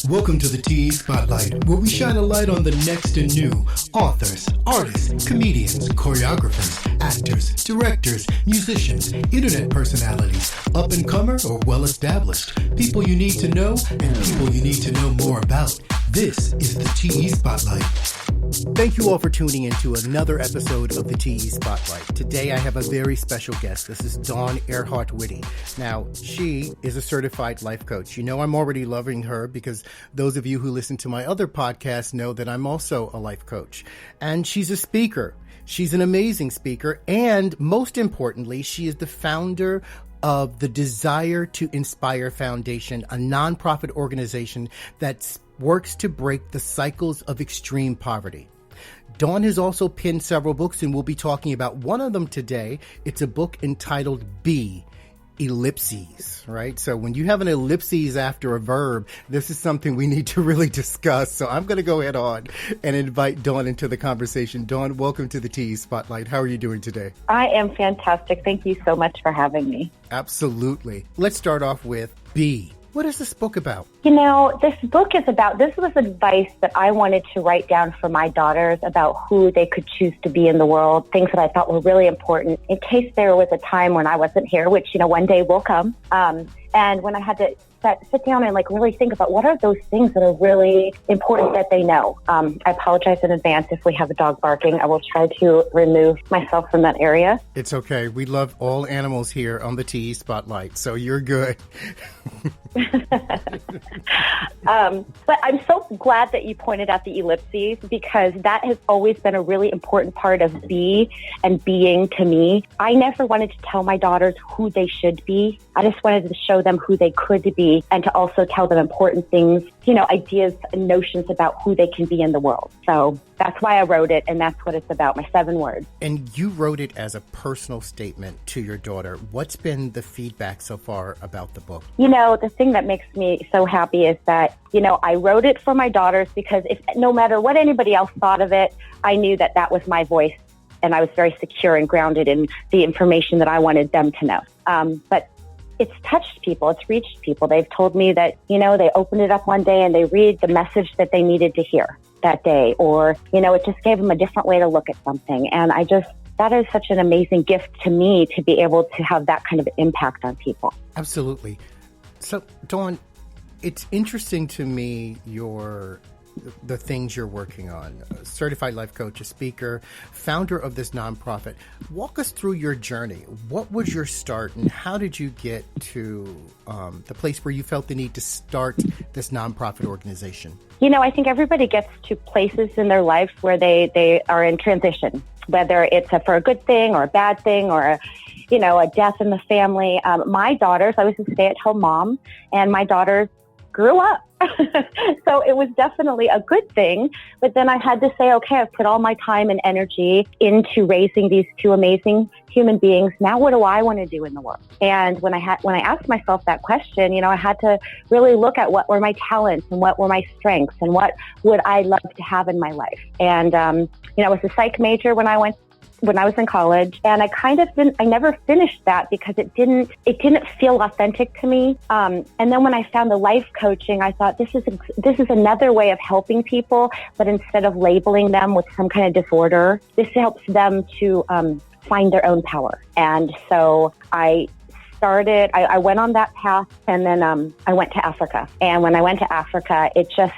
Welcome to the TE Spotlight, where we shine a light on the next and new authors, artists, comedians, choreographers, actors, directors, musicians, internet personalities, up-and-comer or well-established, people you need to know and people you need to know more about. This is the TE Spotlight. Thank you all for tuning in to another episode of the TE Spotlight. Today I have a very special guest. This is Dawn Airhart Witte. Now, she is a certified life coach. You know I'm already loving her because those of you who listen to my other podcasts know that I'm also a life coach. And she's a speaker. She's an amazing speaker. And most importantly, she is the founder of the Desire to Inspire Foundation, a nonprofit organization that works to break the cycles of extreme poverty. Dawn has also penned several books, and we'll be talking about one of them today. It's a book entitled Be, Ellipses, right? So when you have an ellipses after a verb, this is something we need to really discuss. So I'm going to go ahead on and invite Dawn into the conversation. Dawn, welcome to the TE Spotlight. How are you doing today? I am fantastic. Thank you so much for having me. Absolutely. Let's start off with Be. What is this book about? You know, this book is about, this was advice that I wanted to write down for my daughters about who they could choose to be in the world, things that I thought were really important in case there was a time when I wasn't here, which, you know, one day will come. And when I had to sit down and really think about what are those things that are really important that they know. I apologize in advance if we have a dog barking. I will try to remove myself from that area. It's okay. We love all animals here on the TE Spotlight, so you're good. But I'm so glad that you pointed out the ellipses because that has always been a really important part of be and being to me. I never wanted to tell my daughters who they should be. I just wanted to show them who they could be and to also tell them important things, you know, ideas and notions about who they can be in the world. So that's why I wrote it, and that's what it's about, my 7 words. And you wrote it as a personal statement to your daughter. What's been the feedback so far about the book? You know, the thing that makes me so happy is that, you know, I wrote it for my daughters because if no matter what anybody else thought of it, I knew that that was my voice, and I was very secure and grounded in the information that I wanted them to know. But it's touched people. It's reached people. They've told me that, you know, they opened it up one day and they read the message that they needed to hear that day. Or, you know, it just gave them a different way to look at something. And that is such an amazing gift to me to be able to have that kind of impact on people. Absolutely. So, Dawn, it's interesting to me the things you're working on. A certified life coach, a speaker, founder of this nonprofit. Walk us through your journey. What was your start and how did you get to the place where you felt the need to start this nonprofit organization? You know, I think everybody gets to places in their life where they are in transition, whether it's for a good thing or a bad thing or a death in the family. My daughters, I was a stay-at-home mom, and my daughters grew up. So it was definitely a good thing. But then I had to say, okay, I've put all my time and energy into raising these 2 amazing human beings. Now what do I want to do in the world? And when I asked myself that question, you know, I had to really look at what were my talents and what were my strengths and what would I love to have in my life. And, you know, I was a psych major when I was in college, and I never finished that because it didn't feel authentic to me. And then when I found the life coaching, I thought this is another way of helping people, but instead of labeling them with some kind of disorder, this helps them to find their own power. And so I went on that path, and then I went to Africa. And when I went to Africa, it just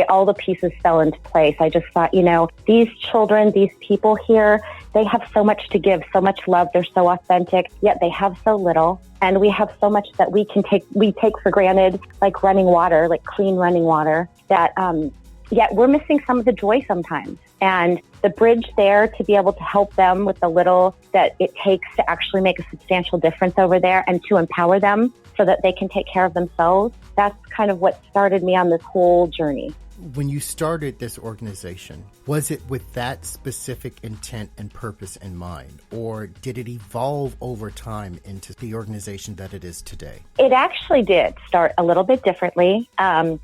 all the pieces fell into place. I just thought, you know, these children, these people here, they have so much to give, so much love. They're so authentic, yet they have so little. And we have so much that we take for granted, like running water, like clean running water, that yet we're missing some of the joy sometimes. And the bridge there to be able to help them with the little that it takes to actually make a substantial difference over there and to empower them so that they can take care of themselves. That's kind of what started me on this whole journey. when you started this organization, was it with that specific intent and purpose in mind, or did it evolve over time into the organization that it is today? It actually did start a little bit differently. I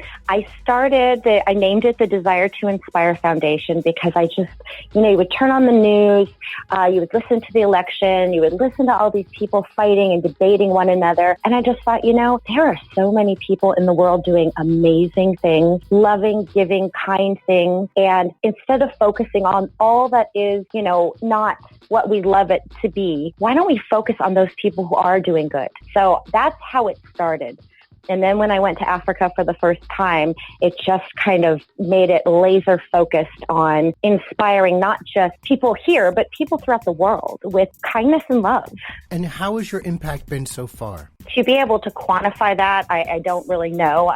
named it the Desire to Inspire Foundation because I just, you would turn on the news, you would listen to the election, you would listen to all these people fighting and debating one another. And I just thought, there are so many people in the world doing amazing things, loving, giving, kind things. And instead of focusing on all that is, not what we love it to be, why don't we focus on those people who are doing good? So that's how it started. And then when I went to Africa for the first time, it just kind of made it laser focused on inspiring not just people here, but people throughout the world with kindness and love. And how has your impact been so far? To be able to quantify that, I don't really know.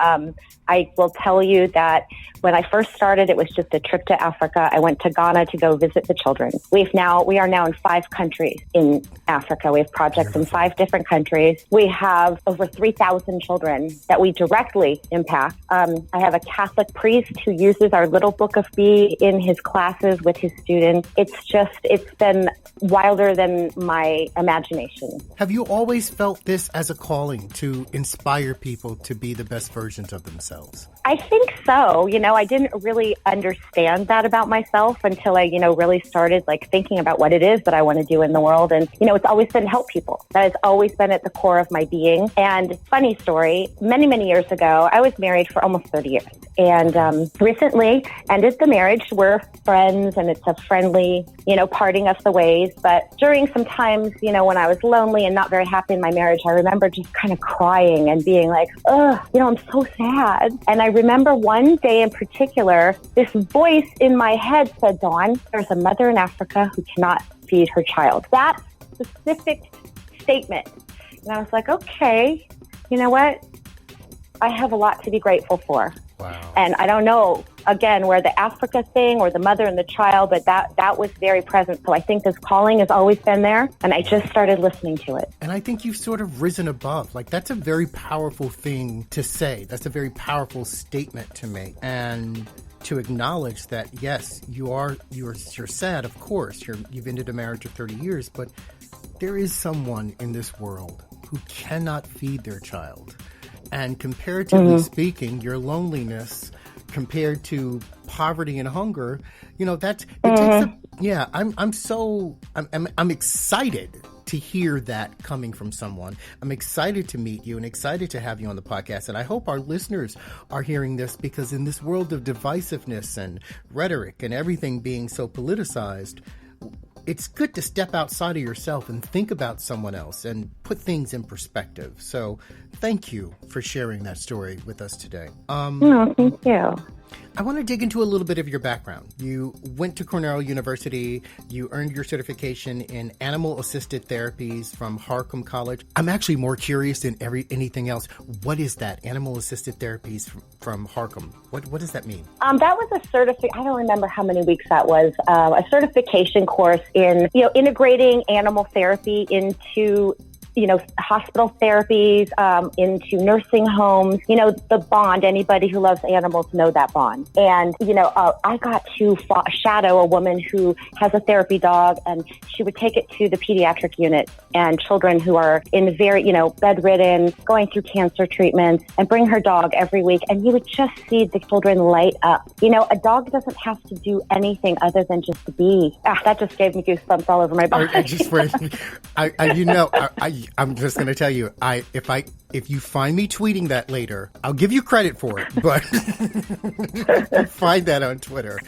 I will tell you that when I first started, it was just a trip to Africa. I went to Ghana to go visit the children. We are now in 5 countries in Africa. We have projects in 5 different countries. We have over 3,000 children that we directly impact. I have a Catholic priest who uses our little book of B in his classes with his students. It's been wilder than my imagination. Have you always felt this as a calling to inspire people to be the best versions of themselves? I think so. I didn't really understand that about myself until I, really started thinking about what it is that I want to do in the world. And, it's always been help people. That has always been at the core of my being. And funny story, many, many years ago, I was married for almost 30 years and recently ended the marriage. We're friends and it's a friendly, parting of the ways. But during some times, when I was lonely and not very happy in my marriage, I remember just kind of crying and being like, I'm so sad. And I remember one day in particular, this voice in my head said, Dawn, there's a mother in Africa who cannot feed her child. That specific statement. And I was like, okay, you know what? I have a lot to be grateful for. Wow. And I don't know, again, where the Africa thing or the mother and the child, but that was very present. So I think this calling has always been there, and I just started listening to it. And I think you've sort of risen above. That's a very powerful thing to say. That's a very powerful statement to make. And to acknowledge that, yes, you're sad, of course. You've ended a marriage of 30 years, but there is someone in this world who cannot feed their child. And comparatively speaking, your loneliness compared to poverty and hunger, I'm excited to hear that coming from someone. I'm excited to meet you and excited to have you on the podcast. And I hope our listeners are hearing this, because in this world of divisiveness and rhetoric and everything being so politicized, it's good to step outside of yourself and think about someone else and put things in perspective. So thank you for sharing that story with us today. No, thank you. I want to dig into a little bit of your background. You went to Cornell University. You earned your certification in animal-assisted therapies from Harcum College. I'm actually more curious than anything else. What is that, animal-assisted therapies from Harcum? What does that mean? That was a I don't remember how many weeks that was. A certification course in, integrating animal therapy into hospital therapies, into nursing homes, the bond. Anybody who loves animals know that bond. And, I got to shadow a woman who has a therapy dog, and she would take it to the pediatric unit and children who are in very, bedridden, going through cancer treatments, and bring her dog every week. And you would just see the children light up. A dog doesn't have to do anything other than just be. That just gave me goosebumps all over my body. I'm just going to tell you, if you find me tweeting that later, I'll give you credit for it, but find that on Twitter.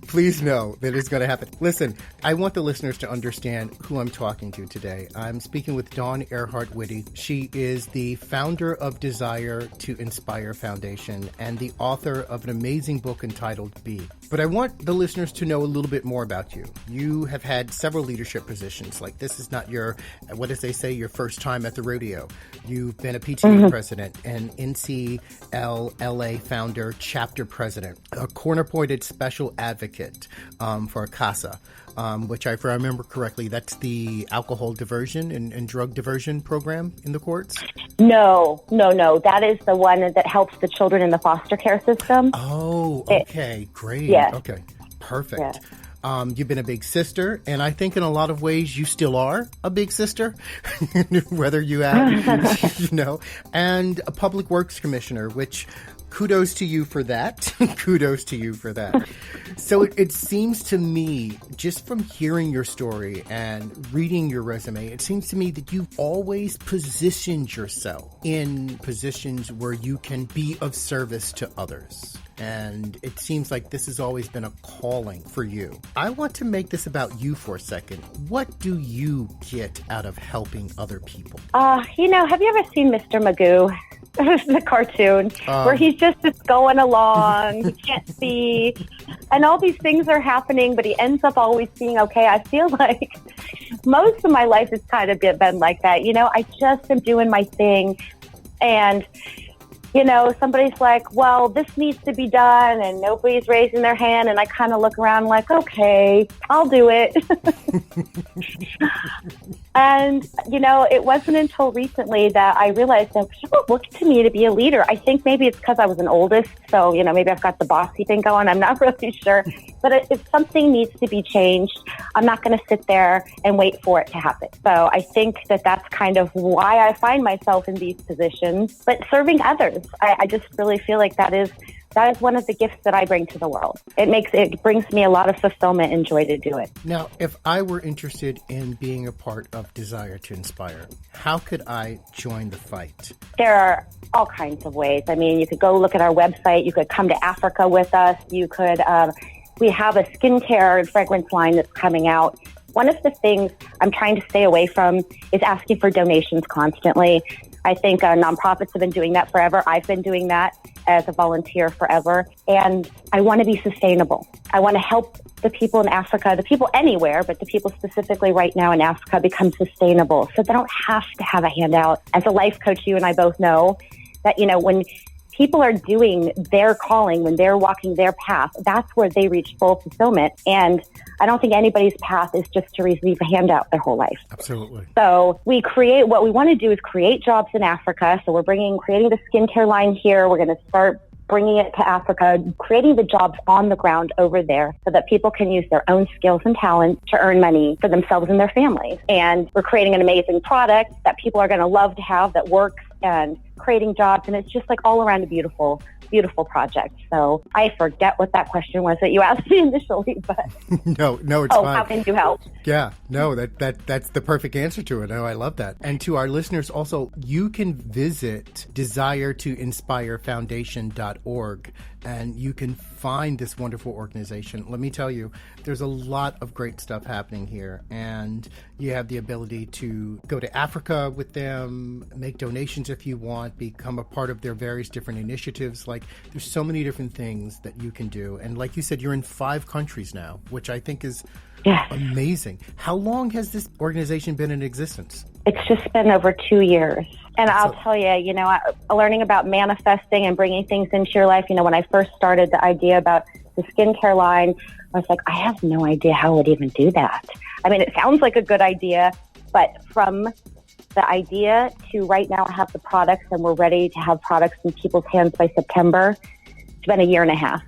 Please know that it's going to happen. Listen, I want the listeners to understand who I'm talking to today. I'm speaking with Dawn Airhart Witte. She is the founder of Desire to Inspire Foundation and the author of an amazing book entitled Be. But I want the listeners to know a little bit more about you. You have had several leadership positions. This is not your, what as they say, your first time at the rodeo. You've been a PTA president, and NCLLA founder, chapter president, a corner-pointed special advocate for CASA, which, if I remember correctly, that's the alcohol diversion and drug diversion program in the courts? No. That is the one that helps the children in the foster care system. Oh, okay. Great. Yes. Okay. Perfect. Yes. You've been a big sister, and I think in a lot of ways you still are a big sister, whether you have, and a public works commissioner, which kudos to you for that. Kudos to you for that. So it seems to me, just from hearing your story and reading your resume, it seems to me that you've always positioned yourself in positions where you can be of service to others. And it seems like this has always been a calling for you. I want to make this about you for a second. What do you get out of helping other people? Have you ever seen Mr. Magoo? The cartoon where he's just going along, he can't see, and all these things are happening, but he ends up always being okay. I feel like most of my life has kind of been like that. I just am doing my thing, and somebody's like, well, this needs to be done, and nobody's raising their hand, and I kind of look around like, okay, I'll do it. And, it wasn't until recently that I realized that people look to me to be a leader. I think maybe it's because I was an oldest, so, maybe I've got the bossy thing going. I'm not really sure. But if something needs to be changed, I'm not going to sit there and wait for it to happen. So I think that that's kind of why I find myself in these positions. But serving others, I just really feel like that is one of the gifts that I bring to the world. It brings me a lot of fulfillment and joy to do it. Now, if I were interested in being a part of Desire to Inspire, how could I join the fight? There are all kinds of ways. I mean, you could go look at our website. You could come to Africa with us. You could, we have a skincare and fragrance line that's coming out. One of the things I'm trying to stay away from is asking for donations constantly. I think nonprofits have been doing that forever. I've been doing that as a volunteer forever. And I want to be sustainable. I want to help the people in Africa, the people anywhere, but the people specifically right now in Africa become sustainable so they don't have to have a handout. As a life coach, you and I both know that, when people are doing their calling, when they're walking their path, that's where they reach full fulfillment. And I don't think anybody's path is just to receive a handout their whole life. Absolutely. So what we want to do is create jobs in Africa. So we're creating the skincare line here. We're going to start bringing it to Africa, creating the jobs on the ground over there so that people can use their own skills and talents to earn money for themselves and their families. And we're creating an amazing product that people are going to love to have that works and creating jobs. And it's just like all around a beautiful project. So I forget what that question was that you asked me initially, but no, it's fine. How can you help? Yeah, no, that's the perfect answer to it. No, I love that. And to our listeners also, you can visit DesireToInspireFoundation.org and you can find this wonderful organization. Let me tell you, there's a lot of great stuff happening here, and you have the ability to go to Africa with them, make donations if you want, become a part of their various different initiatives. Like, there's so many different things that you can do. And like you said, you're in 5 countries now, which I think is amazing. How long has this organization been in existence? It's just been over 2 years. And I'll tell you, learning about manifesting and bringing things into your life, when I first started the idea about the skincare line, I was like, I have no idea how I would even do that. I mean, it sounds like a good idea, but from the idea to right now I have the products and we're ready to have products in people's hands by September, it's been 1.5 years.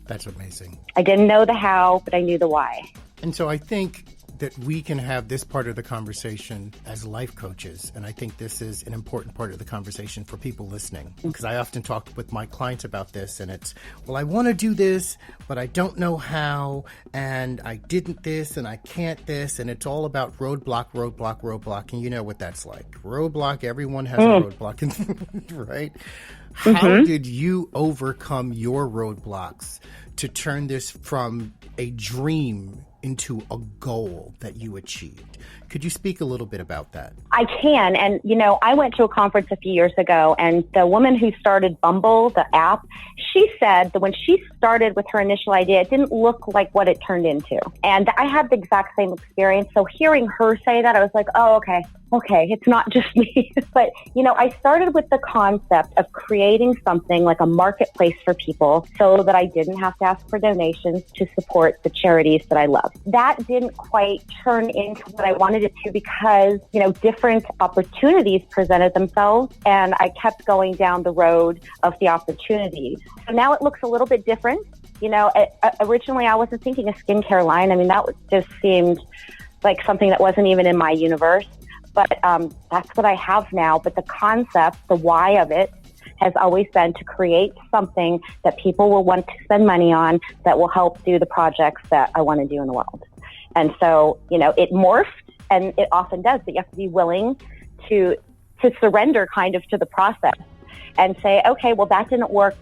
That's amazing. I didn't know the how, but I knew the why. And so I think that we can have this part of the conversation as life coaches. And I think this is an important part of the conversation for people listening. Because I often talk with my clients about this, and it's, well, I want to do this, but I don't know how, and I didn't this, and I can't this, and it's all about roadblock, and you know what that's like. Roadblock, everyone has a roadblock, right? How did you overcome your roadblocks to turn this from a dream into a goal that you achieved? Could you speak a little bit about that? I can. And, I went to a conference a few years ago, and the woman who started Bumble, the app, she said that when she started with her initial idea, it didn't look like what it turned into. And I had the exact same experience. So hearing her say that, I was like, oh, okay, okay, it's not just me, but I started with the concept of creating something like a marketplace for people so that I didn't have to ask for donations to support the charities that I love. That didn't quite turn into what I wanted it to because, different opportunities presented themselves and I kept going down the road of the opportunities. So now it looks a little bit different. Originally I wasn't thinking a skincare line. I mean, that just seemed like something that wasn't even in my universe. But that's what I have now. But the concept, the why of it, has always been to create something that people will want to spend money on that will help do the projects that I want to do in the world. And so, it morphed, and it often does, but you have to be willing to surrender kind of to the process and say, okay, well, that didn't work.